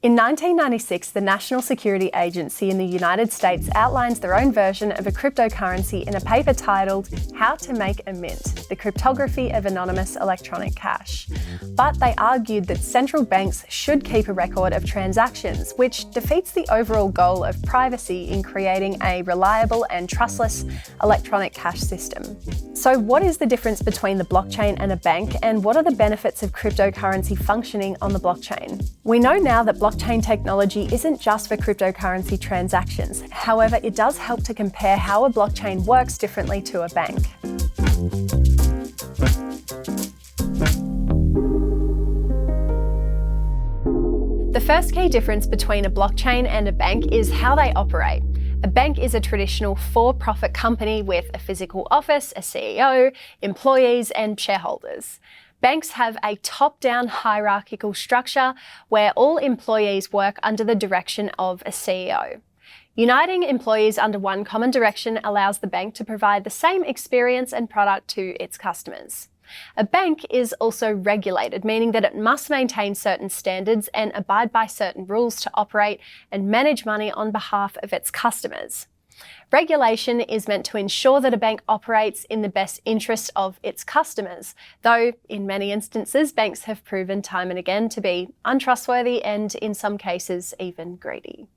In 1996, the National Security Agency in the United States outlines their own version of a cryptocurrency in a paper titled How to Make a Mint: The Cryptography of Anonymous Electronic Cash. But they argued that central banks should keep a record of transactions, which defeats the overall goal of privacy in creating a reliable and trustless electronic cash system. So what is the difference between the blockchain and a bank, and what are the benefits of cryptocurrency functioning on the blockchain? We know now that blockchain technology isn't just for cryptocurrency transactions. However, it does help to compare how a blockchain works differently to a bank. The first key difference between a blockchain and a bank is how they operate. A bank is a traditional for-profit company with a physical office, a CEO, employees, and shareholders. Banks have a top-down hierarchical structure where all employees work under the direction of a CEO. Uniting employees under one common direction allows the bank to provide the same experience and product to its customers. A bank is also regulated, meaning that it must maintain certain standards and abide by certain rules to operate and manage money on behalf of its customers. Regulation is meant to ensure that a bank operates in the best interest of its customers, though in many instances banks have proven time and again to be untrustworthy and in some cases even greedy.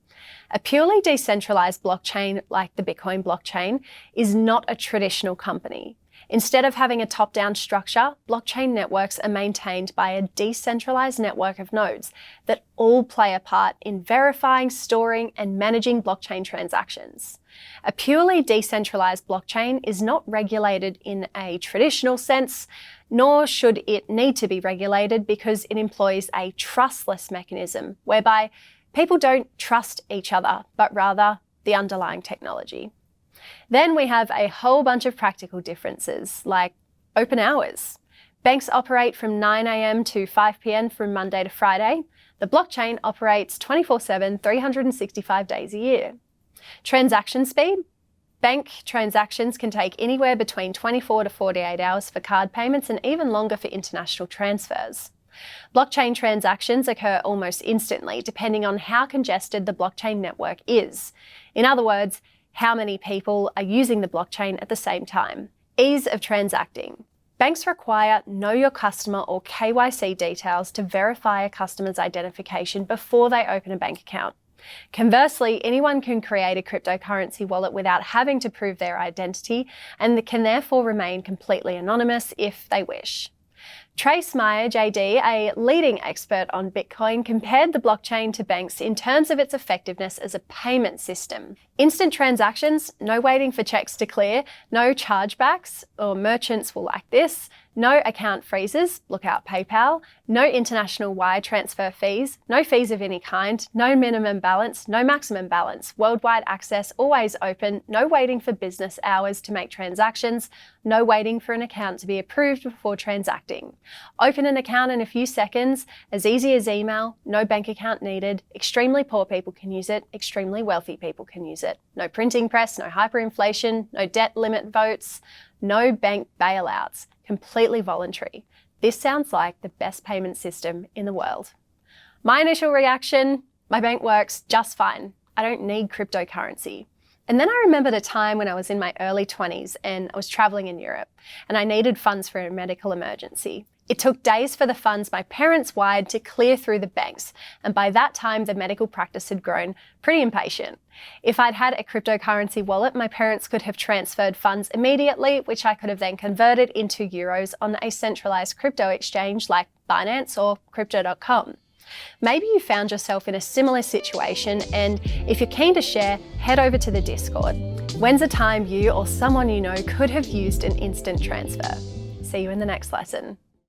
A purely decentralized blockchain like the Bitcoin blockchain is not a traditional company. Instead of having a top-down structure, blockchain networks are maintained by a decentralized network of nodes that all play a part in verifying, storing, and managing blockchain transactions. A purely decentralized blockchain is not regulated in a traditional sense, nor should it need to be regulated because it employs a trustless mechanism whereby people don't trust each other, but rather the underlying technology. Then we have a whole bunch of practical differences, like open hours. Banks operate from 9 a.m. to 5 p.m. from Monday to Friday. The blockchain operates 24/7, 365 days a year. Transaction speed. Bank transactions can take anywhere between 24 to 48 hours for card payments and even longer for international transfers. Blockchain transactions occur almost instantly, depending on how congested the blockchain network is. In other words, how many people are using the blockchain at the same time. Ease of transacting. Banks require Know Your Customer or KYC details to verify a customer's identification before they open a bank account. Conversely, anyone can create a cryptocurrency wallet without having to prove their identity and can therefore remain completely anonymous if they wish. Trace Meyer, JD, a leading expert on Bitcoin, compared the blockchain to banks in terms of its effectiveness as a payment system. Instant transactions, no waiting for checks to clear, no chargebacks, or merchants will like this, no account freezes, look out PayPal, no international wire transfer fees, no fees of any kind, no minimum balance, no maximum balance, worldwide access, always open, no waiting for business hours to make transactions, no waiting for an account to be approved before transacting. Open an account in a few seconds, as easy as email, no bank account needed, extremely poor people can use it, extremely wealthy people can use it. No printing press, no hyperinflation, no debt limit votes, no bank bailouts. Completely voluntary. This sounds like the best payment system in the world. My initial reaction, my bank works just fine. I don't need cryptocurrency. And then I remembered a time when I was in my early 20s and I was traveling in Europe and I needed funds for a medical emergency. It took days for the funds my parents wired to clear through the banks, and by that time the medical practice had grown pretty impatient. If I'd had a cryptocurrency wallet, my parents could have transferred funds immediately, which I could have then converted into euros on a centralized crypto exchange like Binance or Crypto.com. Maybe you found yourself in a similar situation, and if you're keen to share, head over to the Discord. When's a time you or someone you know could have used an instant transfer? See you in the next lesson.